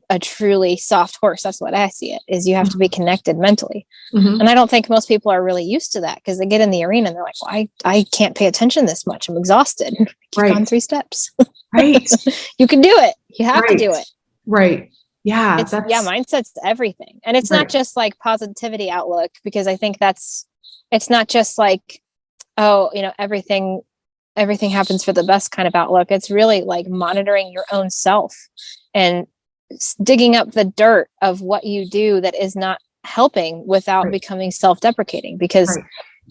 a truly soft horse. That's what I see it, is you have to be connected mentally. Mm-hmm. And I don't think most people are really used to that, because they get in the arena and they're like, well, I can't pay attention this much. I'm exhausted. You've gone 3 steps. Right. You can do it. You have to do it. Right. Yeah. Mindset's everything. And it's not just like positivity outlook, because I think it's not just like, oh, everything happens for the best kind of outlook. It's really like monitoring your own self and digging up the dirt of what you do that is not helping, without becoming self-deprecating, because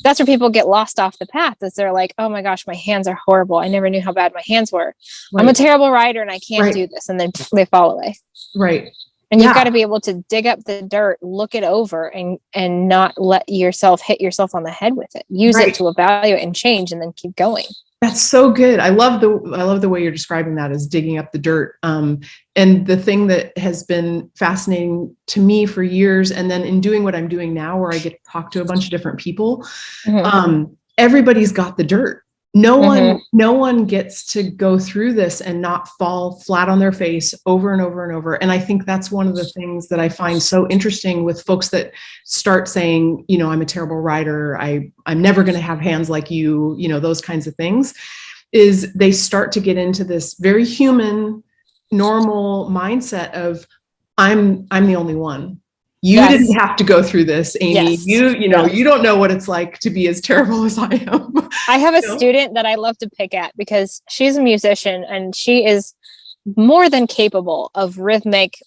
that's where people get lost off the path. Is they're like, oh my gosh, my hands are horrible. I never knew how bad my hands were. I'm a terrible rider and I can't do this. And then they fall away. Right. And you've got to be able to dig up the dirt, look it over, and not let yourself hit yourself on the head with it. Use it to evaluate and change, and then keep going. That's so good. I love the way you're describing that, as digging up the dirt. And the thing that has been fascinating to me for years, and then in doing what I'm doing now, where I get to talk to a bunch of different people, everybody's got the dirt. No one gets to go through this and not fall flat on their face over and over and over. And I think that's one of the things that I find so interesting with folks that start saying, I'm a terrible rider. I'm never going to have hands like you, those kinds of things, is they start to get into this very human, normal mindset of, I'm the only one. You didn't have to go through this, Amy. You don't know what it's like to be as terrible as I am. I have a student that I love to pick at, because she's a musician and she is more than capable of rhythmic,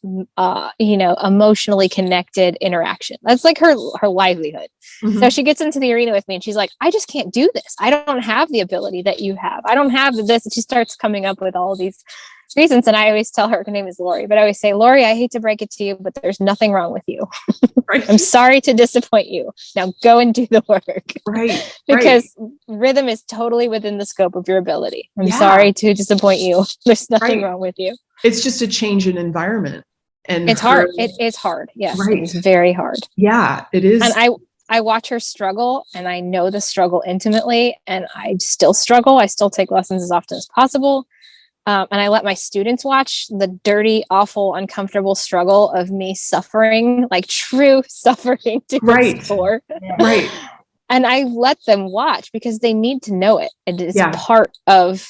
emotionally connected interaction. That's like her livelihood. Mm-hmm. So she gets into the arena with me and she's like, I just can't do this. I don't have the ability that you have. I don't have this. And she starts coming up with all these reasons. And I always tell her name is Lori, but I always say, Lori, I hate to break it to you, but there's nothing wrong with you. I'm sorry to disappoint you. Now go and do the work. Right. Because rhythm is totally within the scope of your ability. I'm sorry to disappoint you. There's nothing wrong with you. It's just a change in environment. And it's hard. It is hard. Yes. Right. It's very hard. Yeah, it is. And I watch her struggle, and I know the struggle intimately, and I still struggle. I still take lessons as often as possible. And I let my students watch the dirty, awful, uncomfortable struggle of me suffering, like true suffering to its core. Right. And I let them watch, because they need to know it. It is part of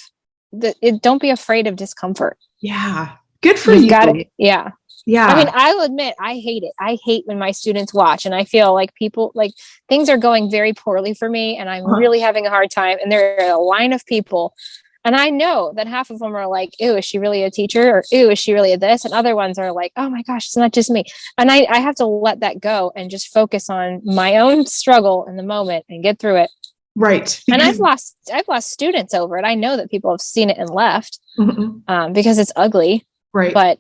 don't be afraid of discomfort. Yeah. Good for you. Got it. Yeah. Yeah. I mean, I'll admit, I hate it. I hate when my students watch and I feel like things are going very poorly for me and I'm really having a hard time. And there are a line of people. And I know that half of them are like, ew, is she really a teacher? Or ew, is she really a this? And other ones are like, oh my gosh, it's not just me. And I have to let that go and just focus on my own struggle in the moment and get through it. Right. And I've lost students over it. I know that people have seen it and left because it's ugly. Right. But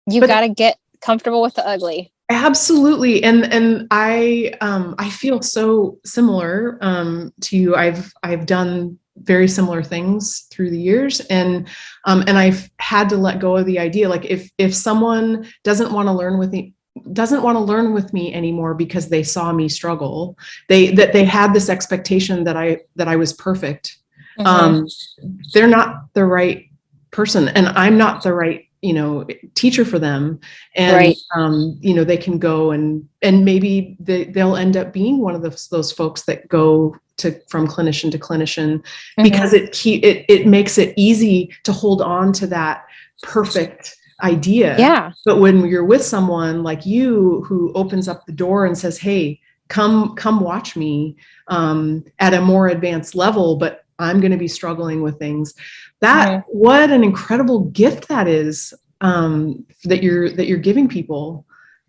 you've got to get comfortable with the ugly. Absolutely. And I feel so similar to you. I've done very similar things through the years. And I've had to let go of the idea. Like if someone doesn't want to learn with me anymore because they saw me struggle, they had this expectation that I was perfect. They're not the right person, and I'm not the right, teacher for them. And, they can go and maybe they'll end up being one of those folks that go from clinician to clinician because it makes it easy to hold on to that perfect idea. Yeah. But when you're with someone like you who opens up the door and says, hey, come watch me at a more advanced level, but I'm going to be struggling with things. What an incredible gift that is that you're giving people.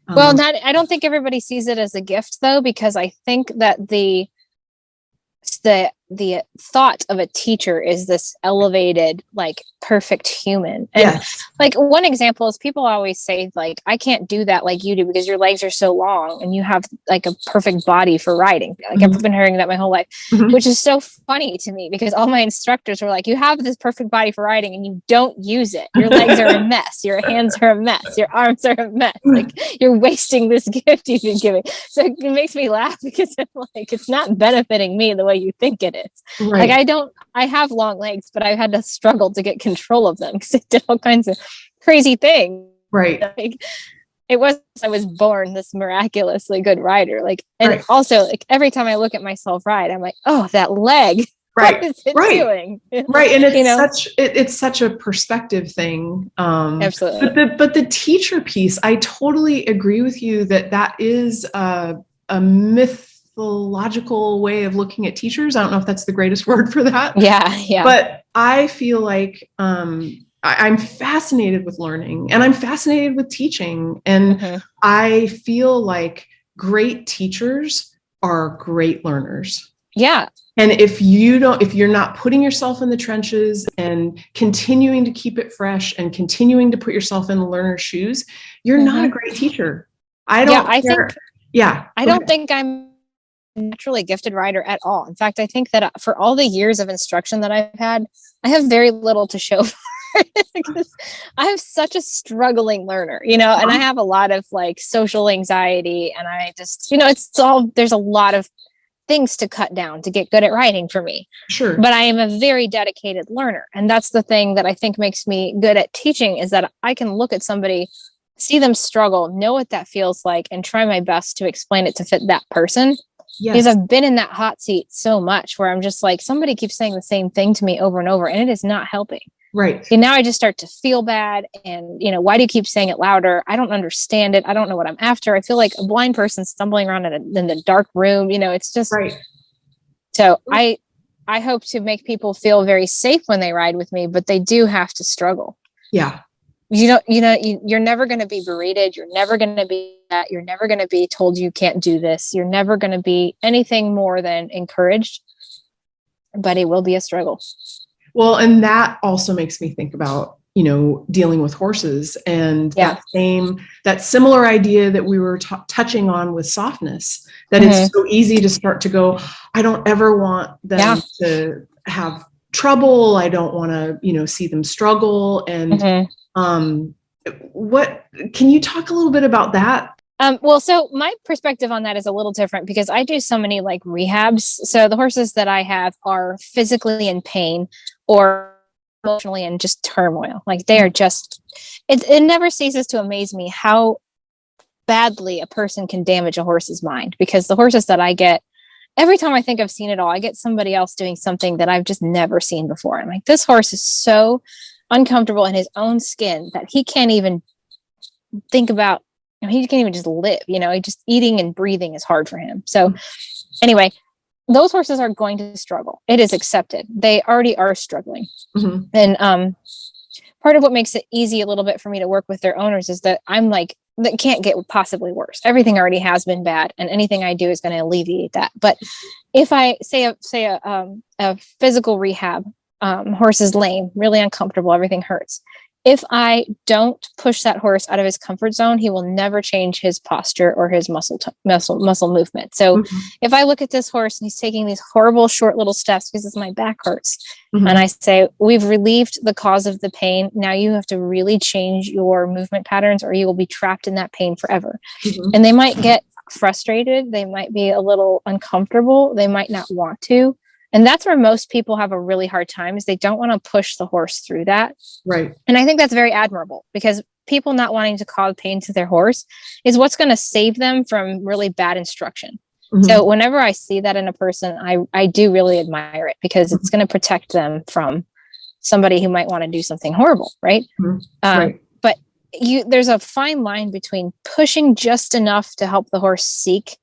Well, I don't think everybody sees it as a gift though, because I think that the the thought of a teacher is this elevated, like perfect human. And Yes. like one example is people always say like, I can't do that like you do because your legs are so long and you have like a perfect body for riding. Like I've been hearing that my whole life, which is so funny to me because all my instructors were like, you have this perfect body for riding and you don't use it. Your legs are a mess. Your hands are a mess. Your arms are a mess. Like you're wasting this gift you've been giving. So it makes me laugh because I'm like, it's not benefiting me the way you think it is. Right. Like I have long legs, but I've had to struggle to get control of them because I did all kinds of crazy things. Right. Like, I was born this miraculously good rider. Like, and Right. also like every time I look at myself ride, I'm like, oh, that leg. Right. What is it doing? Right. And it's such a perspective thing. Absolutely. But the teacher piece, I totally agree with you that is a mythological way of looking at teachers. I don't know if that's the greatest word for that. Yeah. But I feel like I'm fascinated with learning and I'm fascinated with teaching. And I feel like great teachers are great learners. Yeah. And if you're not putting yourself in the trenches and continuing to keep it fresh and continuing to put yourself in the learner's shoes, you're not a great teacher. I don't think I'm a naturally gifted rider at all. In fact, I think that for all the years of instruction that I've had, I have very little to show for it because I'm such a struggling learner, and I have a lot of like social anxiety and I just, there's a lot of things to cut down to get good at writing for me. Sure. But I am a very dedicated learner. And that's the thing that I think makes me good at teaching is that I can look at somebody, see them struggle, know what that feels like, and try my best to explain it to fit that person. Yes. Because I've been in that hot seat so much where I'm just like, somebody keeps saying the same thing to me over and over, and it is not helping. Right. And now I just start to feel bad. And, why do you keep saying it louder? I don't understand it. I don't know what I'm after. I feel like a blind person stumbling around in the dark room. It's just right. So I hope to make people feel very safe when they ride with me, but they do have to struggle. Yeah. You're never going to be berated. You're never going to be that. You're never going to be told you can't do this. You're never going to be anything more than encouraged, but it will be a struggle. Well, and that also makes me think about, dealing with horses and that similar idea that we were touching on with softness, that it's so easy to start to go, I don't ever want them to have trouble. I don't want to, see them struggle. And what can you talk a little bit about that? Well, so my perspective on that is a little different because I do so many like rehabs. So the horses that I have are physically in pain or emotionally in just turmoil. Like they are just, it never ceases to amaze me how badly a person can damage a horse's mind, because the horses that I get, every time I think I've seen it all, I get somebody else doing something that I've just never seen before. I'm like, this horse is so uncomfortable in his own skin that he can't even think about, he can't even just live, just eating and breathing is hard for him. So anyway, those horses are going to struggle. It is accepted. They already are struggling. And part of what makes it easy a little bit for me to work with their owners is that I'm like, that can't get possibly worse. Everything already has been bad, and anything I do is going to alleviate that. But if I say a physical rehab, horse is lame, really uncomfortable, everything hurts. If I don't push that horse out of his comfort zone, he will never change his posture or his muscle movement. So if I look at this horse and he's taking these horrible short little steps because my back hurts, and I say, we've relieved the cause of the pain. Now you have to really change your movement patterns or you will be trapped in that pain forever. And they might get frustrated. They might be a little uncomfortable. They might not want to. And that's where most people have a really hard time, is they don't want to push the horse through that. Right. And I think that's very admirable, because people not wanting to cause pain to their horse is what's going to save them from really bad instruction. So whenever I see that in a person, I do really admire it, because it's going to protect them from somebody who might want to do something horrible. Right. But there's a fine line between pushing just enough to help the horse seek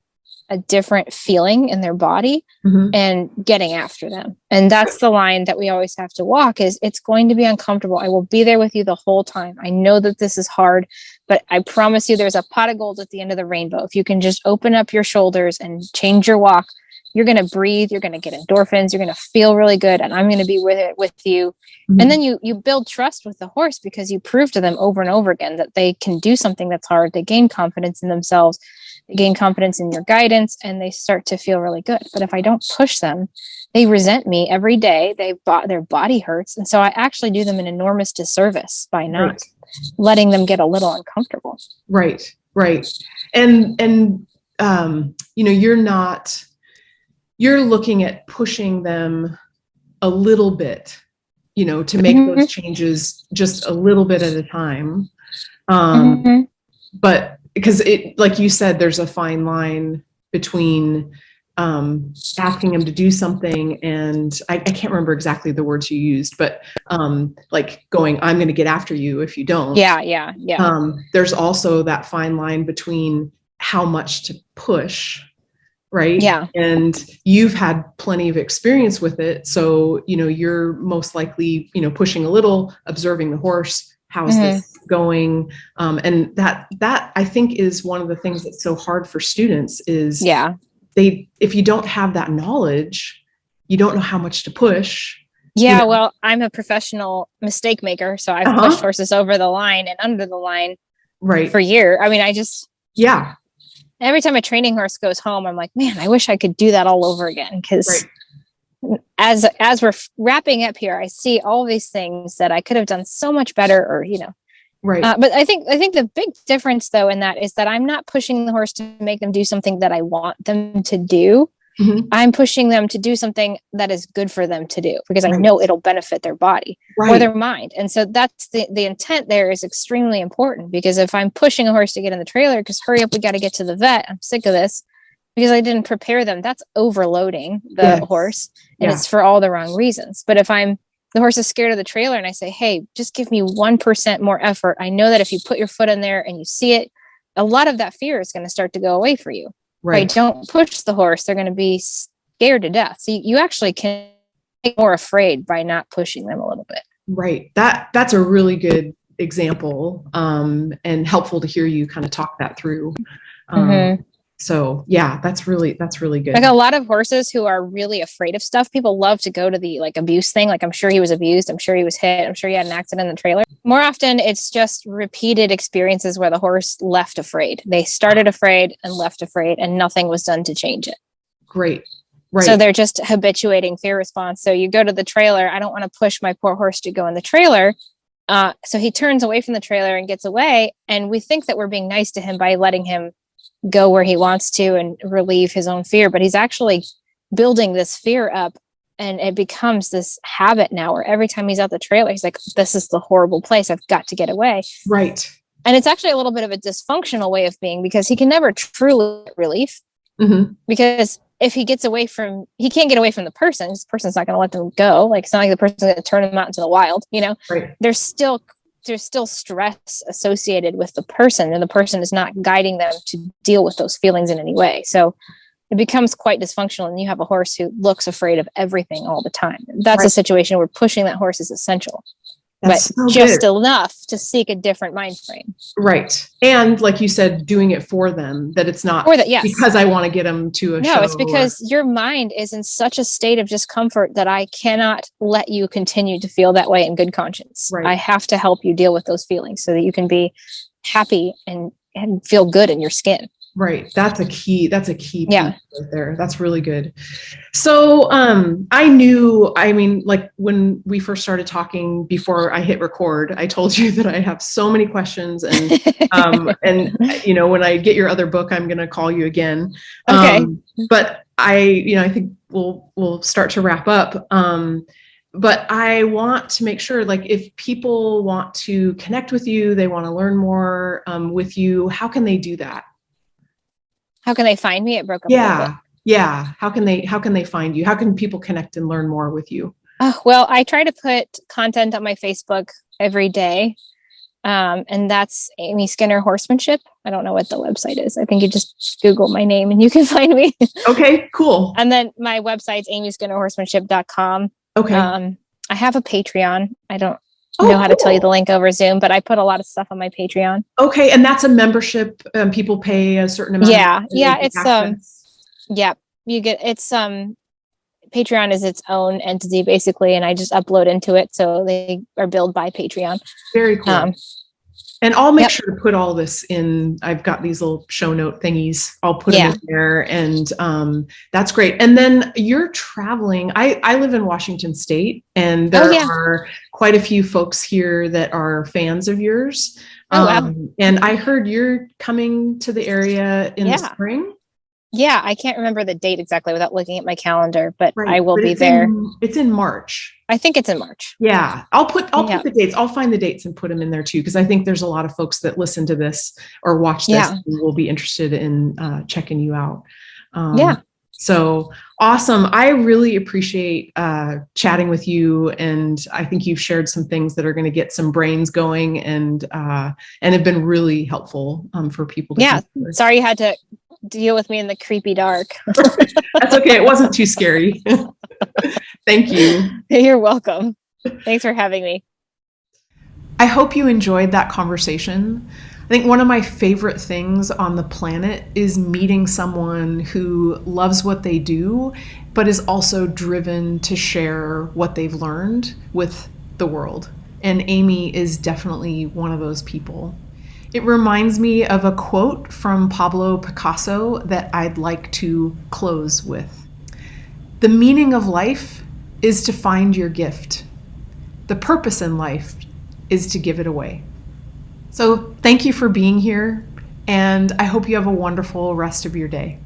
a different feeling in their body and getting after them. And that's the line that we always have to walk. Is it's going to be uncomfortable. I will be there with you the whole time. I know that this is hard, but I promise you there's a pot of gold at the end of the rainbow. If you can just open up your shoulders and change your walk, you're going to breathe, you're going to get endorphins, you're going to feel really good, and I'm going to be with you. Mm-hmm. And then you build trust with the horse because you prove to them over and over again that they can do something that's hard. They gain confidence in themselves, they gain confidence in your guidance, and they start to feel really good. But if I don't push them, they resent me every day. Their body hurts. And so I actually do them an enormous disservice by not letting them get a little uncomfortable. Right. And you're looking at pushing them a little bit, to make those changes just a little bit at a time. But because like you said, there's a fine line between asking them to do something, and I can't remember exactly the words you used, but like going, I'm going to get after you if you don't. Yeah. There's also that fine line between how much to push, right? Yeah. And you've had plenty of experience with it, so you're most likely pushing a little, observing the horse. How's this going? And that I think is one of the things that's so hard for students is if you don't have that knowledge, you don't know how much to push. Yeah, well, I'm a professional mistake maker, so I've pushed horses over the line and under the line for years. I mean, every time a training horse goes home, I'm like, man, I wish I could do that all over again. Because as we're wrapping up here, I see all these things that I could have done so much better, or but I think the big difference though in that is that I'm not pushing the horse to make them do something that I want them to do. I'm pushing them to do something that is good for them to do, because I know it'll benefit their body or their mind. And so that's the intent there is extremely important, because if I'm pushing a horse to get in the trailer because hurry up, we got to get to the vet, I'm sick of this, because I didn't prepare them, that's overloading the horse, and it's for all the wrong reasons. But if the horse is scared of the trailer and I say, hey, just give me 1% more effort, I know that if you put your foot in there and you see it, a lot of that fear is going to start to go away for you. Right. Don't push the horse, they're going to be scared to death. So you actually can get more afraid by not pushing them a little bit. Right. That's a really good example, and helpful to hear you kind of talk that through. So yeah, that's really good. Like a lot of horses who are really afraid of stuff, people love to go to the abuse thing. Like, I'm sure he was abused, I'm sure he was hit, I'm sure he had an accident in the trailer. More often it's just repeated experiences where the horse left afraid. They started afraid and left afraid, and nothing was done to change it. Great. Right. So they're just habituating fear response. So you go to the trailer, I don't want to push my poor horse to go in the trailer. So he turns away from the trailer and gets away. And we think that we're being nice to him by letting him go where he wants to and relieve his own fear, but he's actually building this fear up, and it becomes this habit now where every time he's out the trailer, he's like, this is the horrible place, I've got to get away. Right. And it's actually a little bit of a dysfunctional way of being, because he can never truly get relief, because if he gets away from, he can't get away from the person, this person's not going to let them go. Like, it's not like the person's going to turn them out into the wild, There's still stress associated with the person, and the person is not guiding them to deal with those feelings in any way. So it becomes quite dysfunctional, and you have a horse who looks afraid of everything all the time. That's a situation where pushing that horse is essential. That's but so just good. Enough to seek a different mind frame. Right. And like you said, doing it for them, that it's not because I want to get them to a show. No, it's because your mind is in such a state of discomfort that I cannot let you continue to feel that way in good conscience. Right. I have to help you deal with those feelings so that you can be happy and feel good in your skin. Right. That's a key piece right there. That's really good. So, like when we first started talking before I hit record, I told you that I have so many questions, and, when I get your other book, I'm going to call you again. Okay. But I think we'll start to wrap up. But I want to make sure, like, if people want to connect with you, they want to learn more with you, how can they do that? How can they find me? It broke up a little bit. Yeah. How can they find you? How can people connect and learn more with you? Well, I try to put content on my Facebook every day. And that's Amy Skinner Horsemanship. I don't know what the website is. I think you just Google my name and you can find me. Okay, cool. And then my website's amyskinnerhorsemanship.com. Okay. I have a Patreon. I don't know how to tell you the link over Zoom, but I put a lot of stuff on my Patreon. Okay. And that's a membership. People pay a certain amount. Yeah. It's, you get it's Patreon is its own entity basically, and I just upload into it, so they are billed by Patreon. Very cool. And I'll make Yep. sure to put all this in. I've got these little show note thingies. I'll put them in there, and that's great. And then you're traveling. I live in Washington State, and there are quite a few folks here that are fans of yours. Wow. And I heard you're coming to the area in the spring. Yeah, I can't remember the date exactly without looking at my calendar, but I will be there. It's in March. I think it's in March. Yeah, I'll put the dates. I'll find the dates and put them in there too, because I think there's a lot of folks that listen to this or watch this who will be interested in checking you out. So awesome. I really appreciate chatting with you, and I think you've shared some things that are going to get some brains going and have been really helpful for people to sorry you had to deal with me in the creepy dark. That's okay. It wasn't too scary. Thank you. You're welcome. Thanks for having me. I hope you enjoyed that conversation. I think one of my favorite things on the planet is meeting someone who loves what they do, but is also driven to share what they've learned with the world. And Amy is definitely one of those people. It reminds me of a quote from Pablo Picasso that I'd like to close with. The meaning of life is to find your gift. The purpose in life is to give it away. So thank you for being here, and I hope you have a wonderful rest of your day.